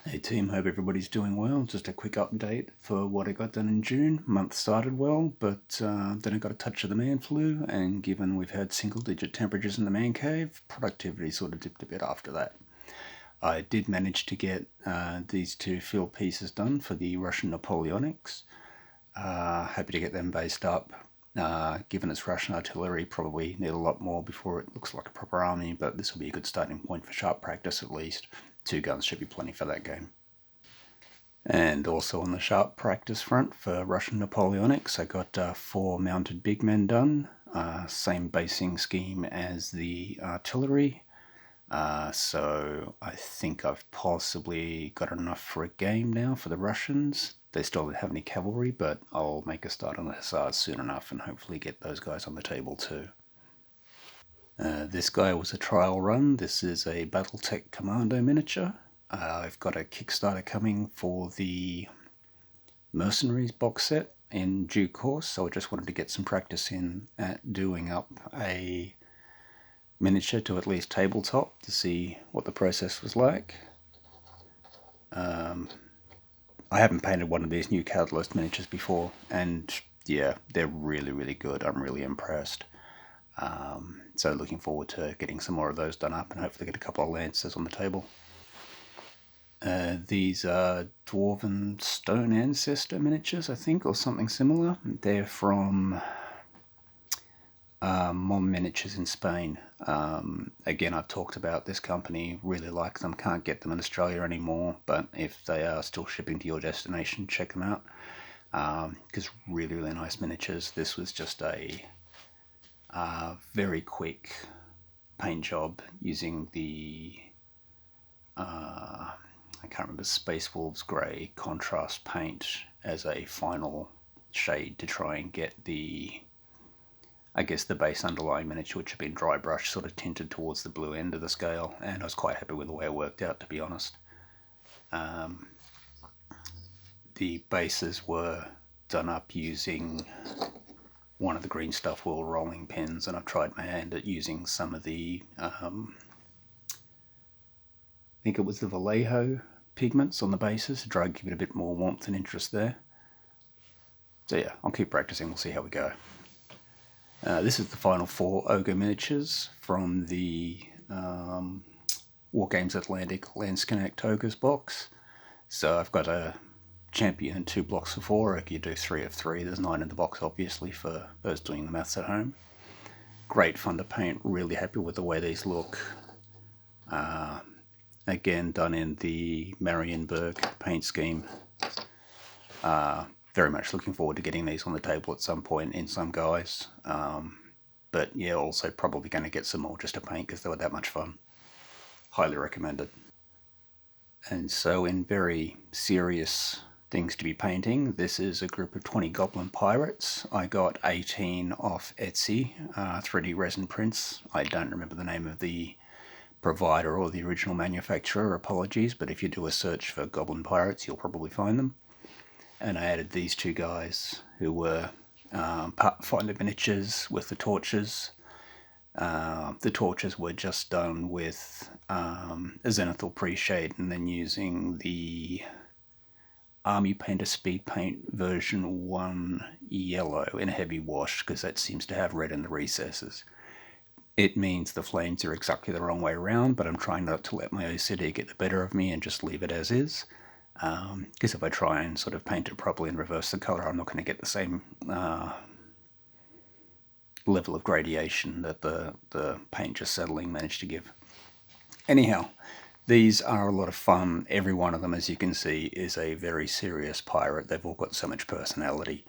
Hey team, hope everybody's doing well. Just a quick update for what I got done in June. Month started well, but then I got a touch of the man flu, and given we've had single-digit temperatures in the man cave, productivity sort of dipped a bit after that. I did manage to get these two field pieces done for the Russian Napoleonics. Happy to get them based up. Given it's Russian artillery, probably need a lot more before it looks like a proper army, but this will be a good starting point for sharp practice at least. 2 guns should be plenty for that game. And also on the sharp practice front for Russian Napoleonics, I got 4 mounted big men done. Same basing scheme as the artillery. So I think I've possibly got enough for a game now for the Russians. They still don't have any cavalry, but I'll make a start on the hussars soon enough and hopefully get those guys on the table too. This guy was a trial run. This is a Battletech Commando miniature. I've got a Kickstarter coming for the Mercenaries box set in due course, so I just wanted to get some practice in at doing up a miniature to at least tabletop to see what the process was like. I haven't painted one of these new Catalyst miniatures before, and yeah, they're really, really good. I'm really impressed. So looking forward to getting some more of those done up and hopefully get a couple of Lancers on the table. These are Dwarven Stone Ancestor miniatures, I think, or something similar. They're from Mom Miniatures in Spain. Again, I've talked about this company, really like them, can't get them in Australia anymore, but if they are still shipping to your destination, check them out. Because really, really nice miniatures. This was just a very quick paint job using the I can't remember, Space Wolves Grey contrast paint as a final shade to try and get the, I guess, the base underlying miniature, which had been dry brush, sort of tinted towards the blue end of the scale, and I was quite happy with the way it worked out, to be honest. The bases were done up using one of the green stuff wool rolling pins, and I've tried my hand at using some of the I think it was the Vallejo pigments on the bases to try and give it a bit more warmth and interest there. So yeah, I'll keep practicing, we'll see how we go. This is the final 4 ogre miniatures from the Wargames Atlantic Landsknecht Ogres box. So I've got a champion and 2 blocks of 4, or you do 3 of 3. There's 9 in the box, obviously, for those doing the maths at home. Great fun to paint, really happy with the way these look. Again, done in the Marienburg paint scheme. Very much looking forward to getting these on the table at some point in some guys. But yeah, also probably going to get some more just to paint because they were that much fun. Highly recommended. And so in very serious things to be painting, this is a group of 20 Goblin pirates. I got 18 off Etsy, 3D resin prints. I don't remember the name of the provider or the original manufacturer, apologies, but if you do a search for Goblin pirates, you'll probably find them. And I added these 2 guys who were Pathfinder miniatures with the torches. The torches were just done with a zenithal pre-shade and then using the Army Painter Speed Paint version 1 yellow in a heavy wash because that seems to have red in the recesses. It means the flames are exactly the wrong way around, but I'm trying not to let my OCD get the better of me and just leave it as is. Because if I try and sort of paint it properly and reverse the color, I'm not going to get the same level of gradation that the paint just settling managed to give. Anyhow, these are a lot of fun. Every one of them, as you can see, is a very serious pirate. They've all got so much personality.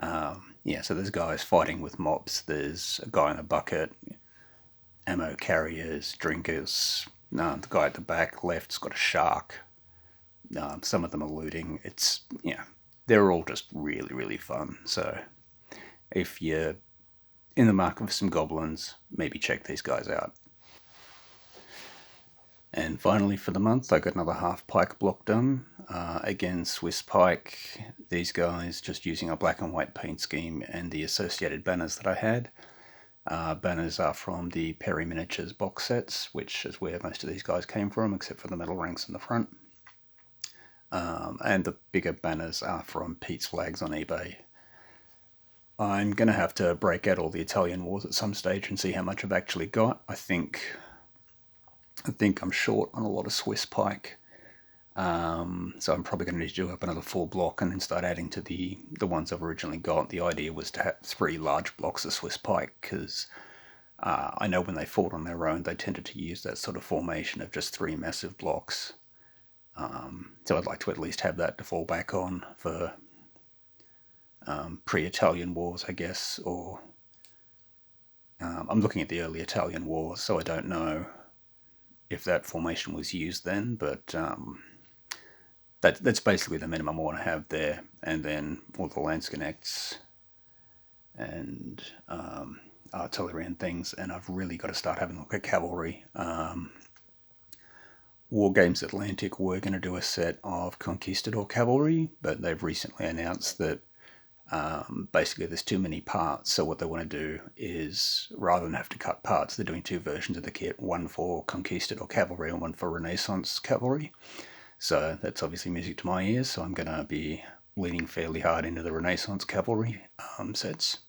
Yeah, so there's guys fighting with mobs. There's a guy in a bucket, ammo carriers, drinkers. The guy at the back left's got a shark. Some of them are looting. It's, yeah, they're all just really, really fun. So if you're in the market for some goblins, maybe check these guys out. And finally for the month, I got another half Pike block done. Again, Swiss Pike. These guys just using a black and white paint scheme and the associated banners that I had. Banners are from the Perry Miniatures box sets, which is where most of these guys came from, except for the metal ranks in the front. and the bigger banners are from Pete's Flags on eBay. I'm going to have to break out all the Italian wars at some stage and see how much I've actually got. I think I'm short on a lot of Swiss Pike. So I'm probably going to need to do up another full block and then start adding to the ones I've originally got. The idea was to have 3 large blocks of Swiss Pike because I know when they fought on their own, they tended to use that sort of formation of just 3 massive blocks. So I'd like to at least have that to fall back on for pre-Italian wars, I guess, or I'm looking at the early Italian wars, so I don't know if that formation was used then, but that's basically the minimum I want to have there. And then all the Landsknechts and artillery and things, and I've really got to start having a look at cavalry. War Games Atlantic were going to do a set of Conquistador cavalry, but they've recently announced that basically there's too many parts, so what they want to do is, rather than have to cut parts, they're doing 2 versions of the kit, one for Conquistador cavalry and one for Renaissance cavalry. So that's obviously music to my ears, so I'm going to be leaning fairly hard into the Renaissance cavalry sets,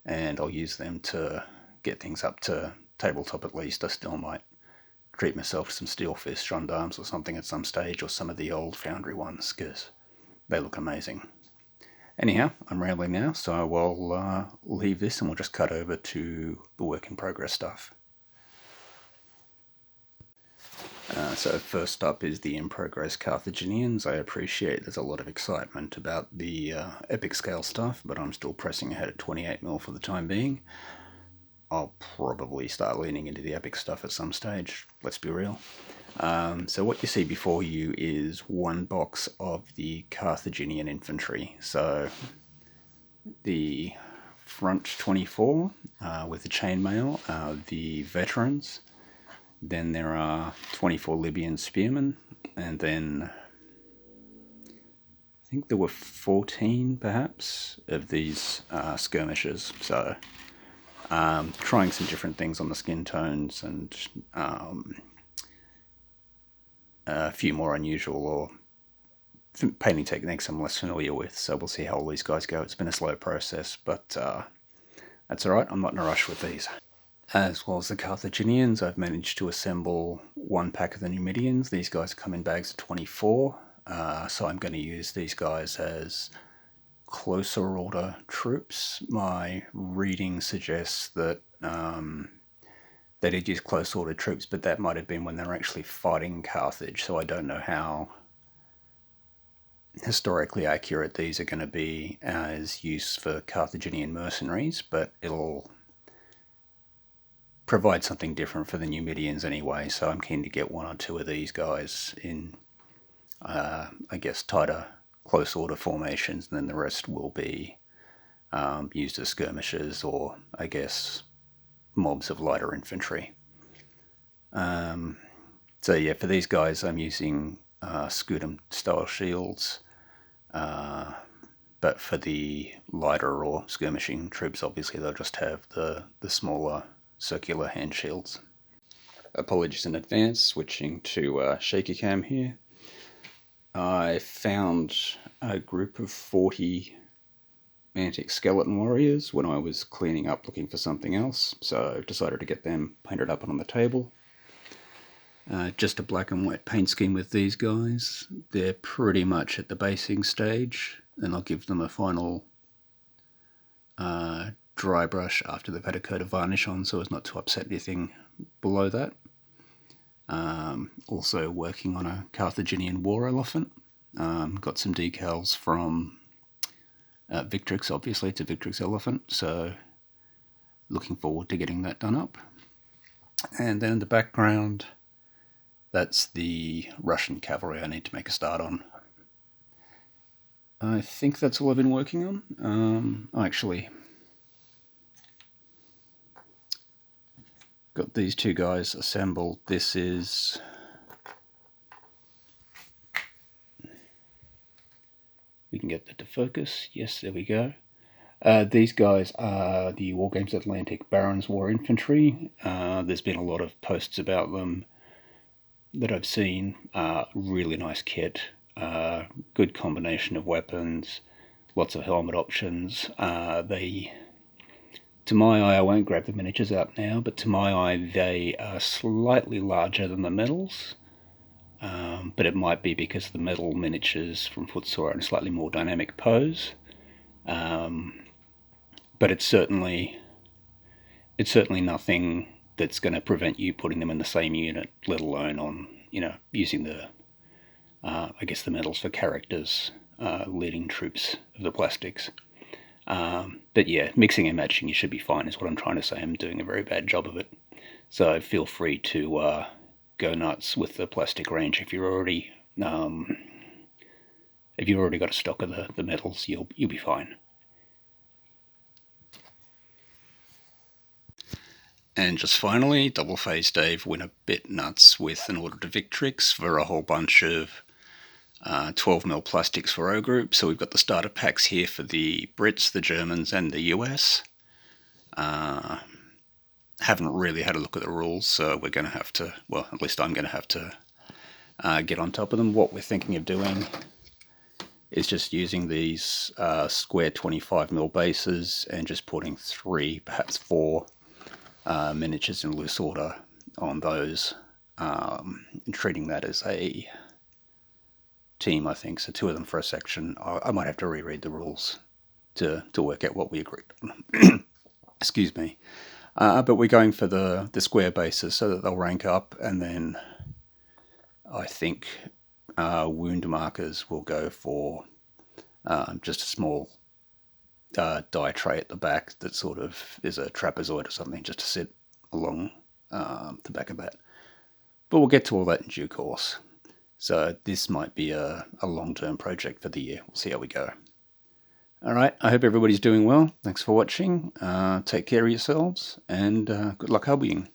and I'll use them to get things up to tabletop at least. I still might treat myself to some Steel Fist gendarmes or something at some stage, or some of the old Foundry ones, because they look amazing. Anyhow, I'm rambling now, so I will leave this and we'll just cut over to the work in progress stuff. So first up is the in progress Carthaginians. I appreciate there's a lot of excitement about the epic scale stuff, but I'm still pressing ahead at 28mm for the time being. I'll probably start leaning into the epic stuff at some stage, let's be real. So what you see before you is 1 box of the Carthaginian infantry. So the front 24 with the chainmail are the veterans. Then there are 24 Libyan spearmen, and then I think there were 14 perhaps of these skirmishers. So trying some different things on the skin tones and a few more unusual or painting techniques I'm less familiar with, so we'll see how all these guys go. It's been a slow process, but that's alright, I'm not in a rush with these. As well as the Carthaginians, I've managed to assemble 1 pack of the Numidians. These guys come in bags of 24, so I'm going to use these guys as closer order troops. My reading suggests that they did use close order troops, but that might have been when they were actually fighting Carthage, so I don't know how historically accurate these are going to be as use for Carthaginian mercenaries, but it'll provide something different for the Numidians anyway, so I'm keen to get 1 or 2 of these guys in, I guess, tighter close order formations, and then the rest will be used as skirmishers or, I guess, mobs of lighter infantry. So yeah, for these guys I'm using Scutum style shields, but for the lighter or skirmishing troops, obviously they'll just have the smaller circular hand shields. Apologies in advance, switching to shaky cam here. I found a group of 40 Mantic skeleton warriors when I was cleaning up looking for something else, so decided to get them painted up on the table. Just a black and white paint scheme with these guys. They're pretty much at the basing stage, and I'll give them a final dry brush after they've had a coat of varnish on so as not to upset anything below that. Also working on a Carthaginian war elephant. Got some decals from Victrix, obviously it's a Victrix elephant, so looking forward to getting that done up. And then in the background, that's the Russian cavalry I need to make a start on. I think that's all I've been working on. Actually, got these 2 guys assembled. This is we can get that to focus. Yes, there we go. These guys are the War Games Atlantic Barons War Infantry. There's been a lot of posts about them that I've seen. Really nice kit. good combination of weapons, lots of helmet options. To my eye, I won't grab the miniatures out now, but to my eye they are slightly larger than the medals. But it might be because the medal miniatures from Footsore are in a slightly more dynamic pose. But it's certainly nothing that's going to prevent you putting them in the same unit, let alone on, using the medals for characters leading troops of the plastics. But yeah, mixing and matching you should be fine is what I'm trying to say. I'm doing a very bad job of it. So feel free to go nuts with the plastic range if you've already got a stock of the medals. You'll be fine. And just finally, Double Phase Dave went a bit nuts with an order to Victrix for a whole bunch of 12mm plastics for O group. So we've got the starter packs here for the Brits, the Germans, and the US. Haven't really had a look at the rules, so we're going to have to, well, at least I'm going to have to get on top of them. What we're thinking of doing is just using these square 25mm bases and just putting 3, perhaps 4 miniatures in loose order on those, and treating that as a team, I think. So 2 of them for a section. I might have to reread the rules to work out what we agreed on. Excuse me. But we're going for the square bases so that they'll rank up, and then I think wound markers will go for just a small die tray at the back that sort of is a trapezoid or something, just to sit along the back of that. But we'll get to all that in due course. So this might be a long-term project for the year. We'll see how we go. Alright, I hope everybody's doing well. Thanks for watching. Take care of yourselves, and good luck hobbying.